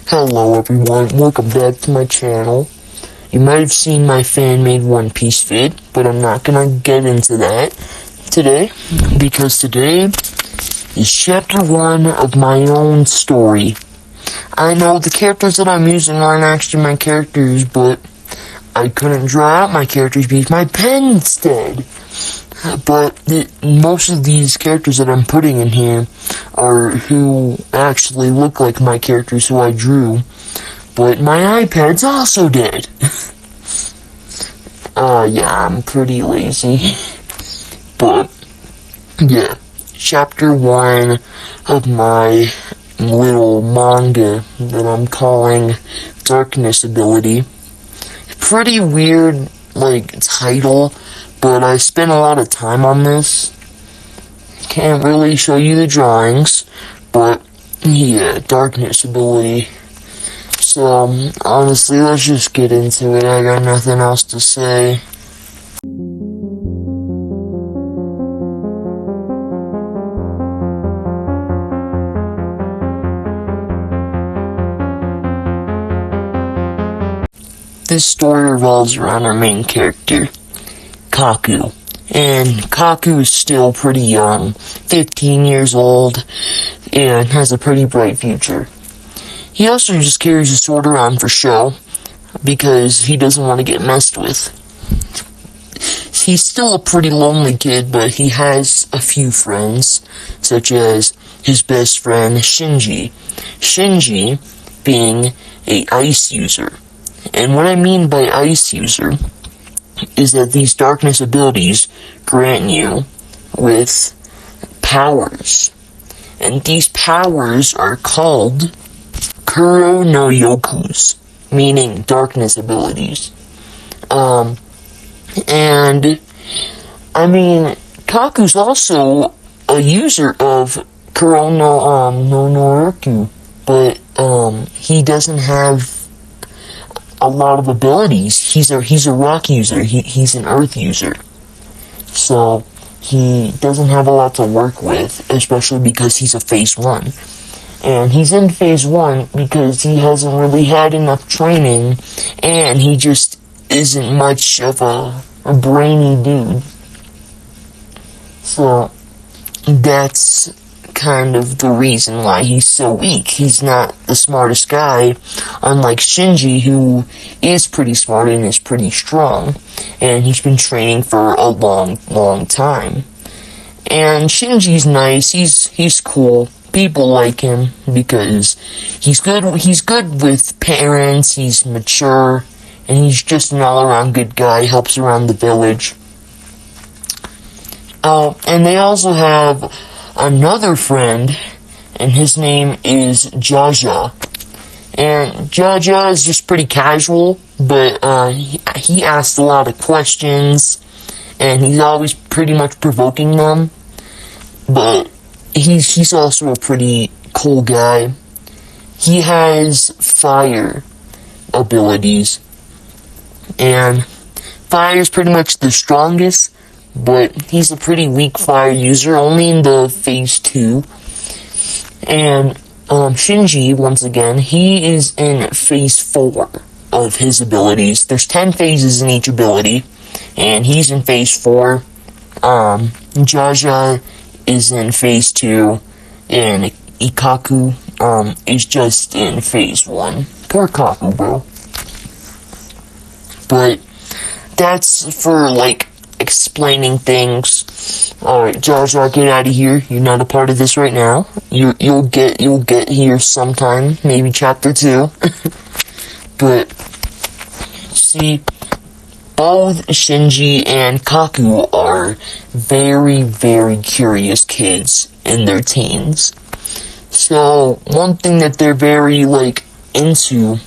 Hello everyone, welcome back to my channel. You might have seen my fan-made One Piece vid, but I'm not gonna get into that today, because today is chapter 1 of my own story. I know the characters that I'm using aren't actually my characters, but I couldn't draw out my characters because my pen's dead. But most of these characters that I'm putting in here are who actually look like my characters who I drew. But my iPad's also dead. Yeah, I'm pretty lazy. But, yeah. Chapter 1 of my little manga that I'm calling Darkness Ability. Pretty weird, title. But I spent a lot of time on this. Can't really show you the drawings, but yeah, Darkness Ability. So, honestly, let's just get into it. I got nothing else to say. This story revolves around our main character, Kaku. And Kaku is still pretty young, 15 years old, and has a pretty bright future. He also just carries a sword around for show, because he doesn't want to get messed with. He's still a pretty lonely kid, but he has a few friends, such as his best friend, Shinji. Shinji being a ice user. And what I mean by ice user is that these darkness abilities grant you with powers. And these powers are called Kuro no Yokus, meaning darkness abilities. Kaku's also a user of Kuro no Noroku, but he doesn't have a lot of abilities. He's a rock user. He's an earth user. So he doesn't have a lot to work with, especially because he's a phase 1. And he's in phase 1 because he hasn't really had enough training, and he just isn't much of a brainy dude. So that's kind of the reason why he's so weak. He's not the smartest guy, unlike Shinji, who is pretty smart and is pretty strong, and he's been training for a long time. And Shinji's nice, he's cool. People like him because he's good with parents, he's mature, and he's just an all-around good guy, helps around the village. And they also have another friend, and his name is Jaja. And Jaja is just pretty casual, but he asks a lot of questions, and he's always pretty much provoking them. But he's also a pretty cool guy. He has fire abilities, and fire is pretty much the strongest, but he's a pretty weak fire user, only in the phase 2. And Shinji, once again, he is in phase 4 of his abilities. There's 10 phases in each ability, and he's in phase 4. Jaja is in phase 2, and Ikaku is just in phase 1. Poor Kaku, bro. But that's for, explaining things. Alright, Jaja, get out of here. You're not a part of this right now. You'll get here sometime, maybe chapter 2. But see, both Shinji and Kaku are very, very curious kids in their teens. So one thing that they're very into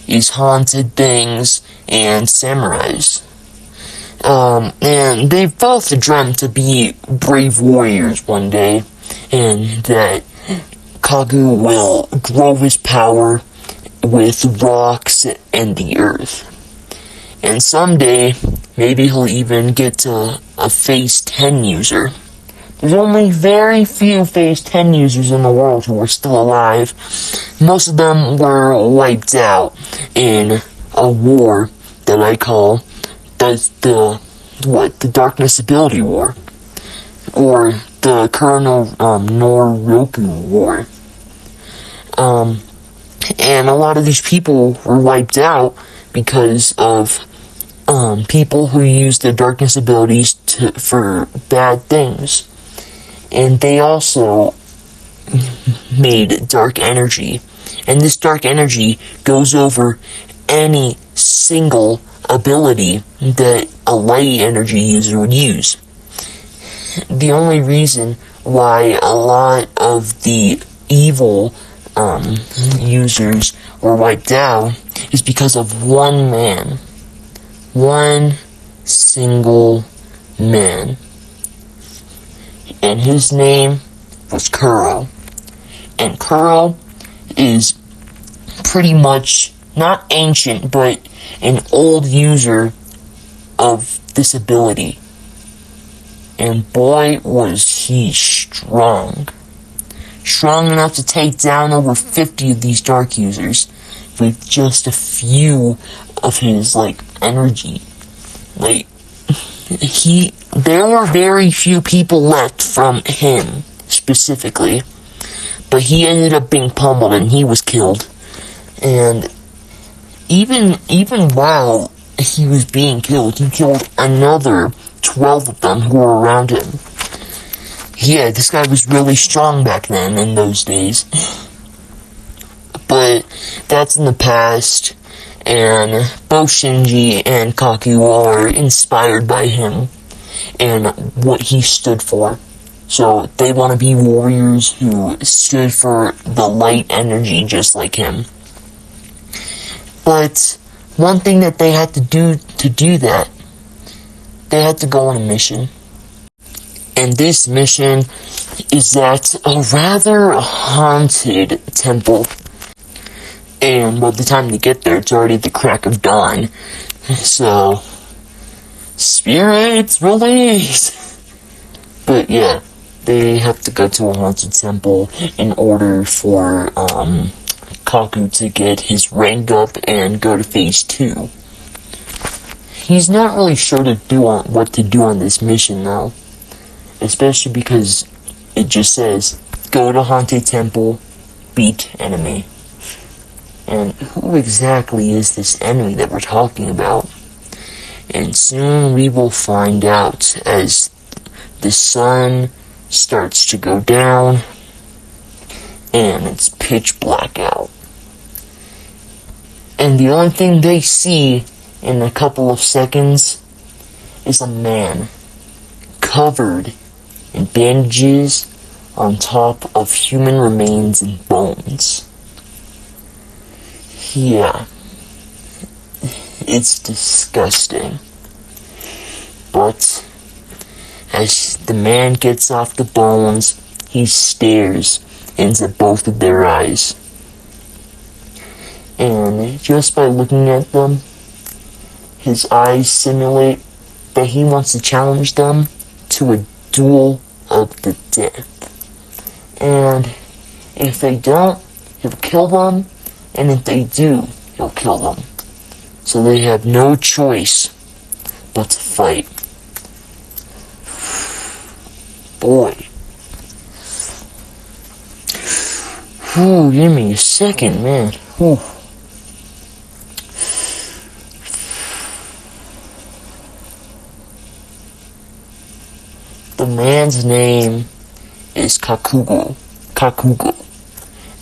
is haunted things and samurais. And they've both dreamt to be brave warriors one day, and that Kagu will grow his power with rocks and the earth. And someday, maybe he'll even get to a phase 10 user. There's only very few Phase 10 users in the world who are still alive. Most of them were wiped out in a war that I call the Darkness Ability War. Or the Colonel Noroku War. And a lot of these people were wiped out because of people who used their darkness abilities for bad things. And they also made dark energy. And this dark energy goes over any single ability that a light energy user would use. The only reason why a lot of the evil users were wiped out is because of one man. One single man. And his name was Kuro. And Kuro is pretty much not ancient, but an old user of this ability. And boy, was he strong. Strong enough to take down over 50 of these dark users with just a few of his, energy. There were very few people left from him, specifically. But he ended up being pummeled and he was killed. And even while he was being killed, he killed another 12 of them who were around him. Yeah, this guy was really strong back then, in those days. But that's in the past, and both Shinji and Kaku are inspired by him and what he stood for. So they want to be warriors who stood for the light energy just like him. But one thing that they had to do that, they had to go on a mission. And this mission is at a rather haunted temple. And by the time they get there, it's already the crack of dawn. So, spirits release! But yeah, they have to go to a haunted temple in order for Kaku to get his rank up and go to Phase 2. He's not really sure what to do on this mission though. Especially because it just says, go to Haunted Temple, beat enemy. And who exactly is this enemy that we're talking about? And soon we will find out as the sun starts to go down and it's pitch black out. And the only thing they see in a couple of seconds is a man covered in bandages on top of human remains and bones. Yeah. It's disgusting. But as the man gets off the bones, he stares into both of their eyes. And just by looking at them, his eyes simulate that he wants to challenge them to a duel of the death. And if they don't, he'll kill them, and if they do, he'll kill them. So they have no choice but to fight. Boy. Whew, give me a second, man. Whew. The man's name is Kakugo.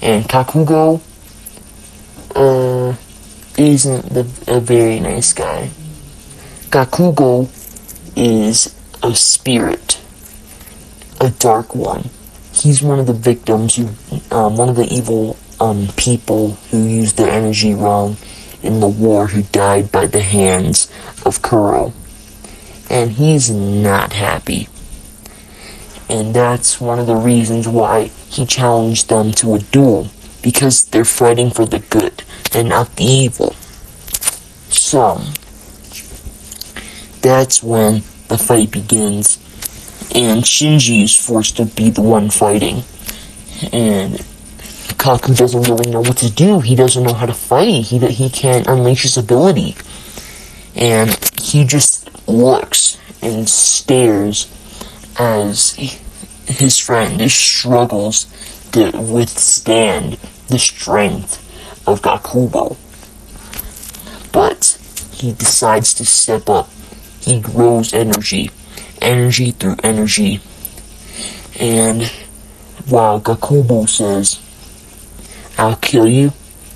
And Kakugo, isn't a very nice guy. Kakugo is a spirit. A dark one. He's one of the victims, one of the evil people who used their energy wrong in the war who died by the hands of Kuro. And he's not happy. And that's one of the reasons why he challenged them to a duel. Because they're fighting for the good and not the evil. So, that's when the fight begins. and Shinji is forced to be the one fighting. And Kaku doesn't really know what to do. He doesn't know how to fight. He can't unleash his ability. And he just looks and stares as his friend struggles to withstand the strength of Gakubo. But he decides to step up. He grows energy through energy. And while Gakubo says, I'll kill you,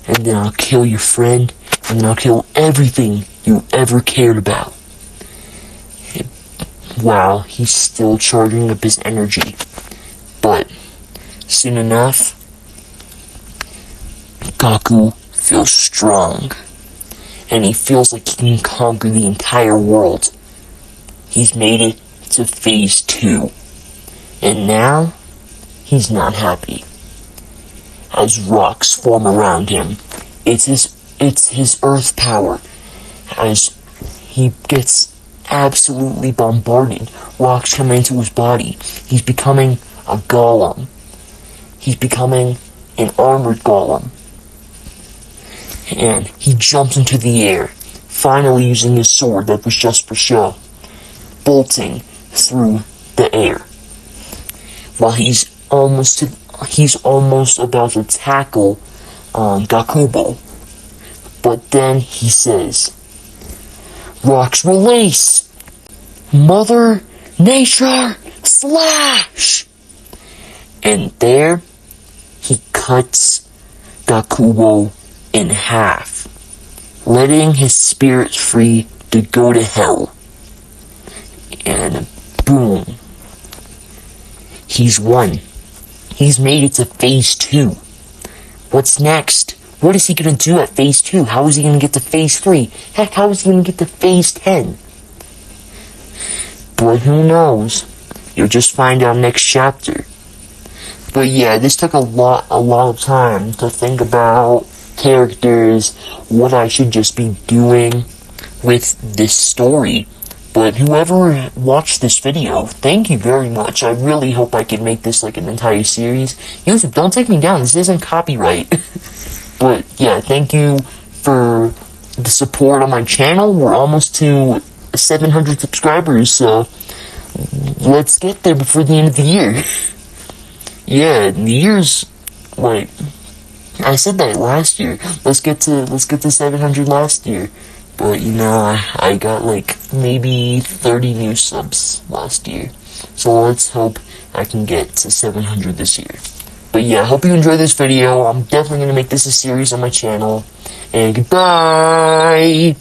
and then I'll kill your friend, and then I'll kill everything you ever cared about. While he's still charging up his energy. But soon enough, Gaku feels strong. And he feels like he can conquer the entire world. He's made it to phase 2. And now, he's not happy. As rocks form around him, it's his earth power. As he gets absolutely bombarded, rocks come into his body. He's becoming a golem. He's becoming an armored golem. And he jumps into the air, finally using his sword that was just for show, bolting through the air. While he's almost about to tackle Gakubo. But then he says, Rocks release! Mother Nature slash! And there, he cuts Gakubo in half, letting his spirit free to go to hell. And boom. He's won. He's made it to phase 2. What's next? What is he gonna do at phase 2? How is he gonna get to phase 3? Heck, how is he gonna get to phase 10? But who knows? You'll just find out next chapter. But yeah, this took a lot of time to think about characters, what I should just be doing with this story. But whoever watched this video, thank you very much. I really hope I can make this like an entire series. YouTube, don't take me down. This isn't copyright. But yeah, thank you for the support on my channel. We're almost to 700 subscribers, so let's get there before the end of the year. Yeah, the year's like, I said that last year. Let's get to 700 last year. But you know, I got like maybe 30 new subs last year. So let's hope I can get to 700 this year. But yeah, I hope you enjoyed this video. I'm definitely going to make this a series on my channel. And goodbye!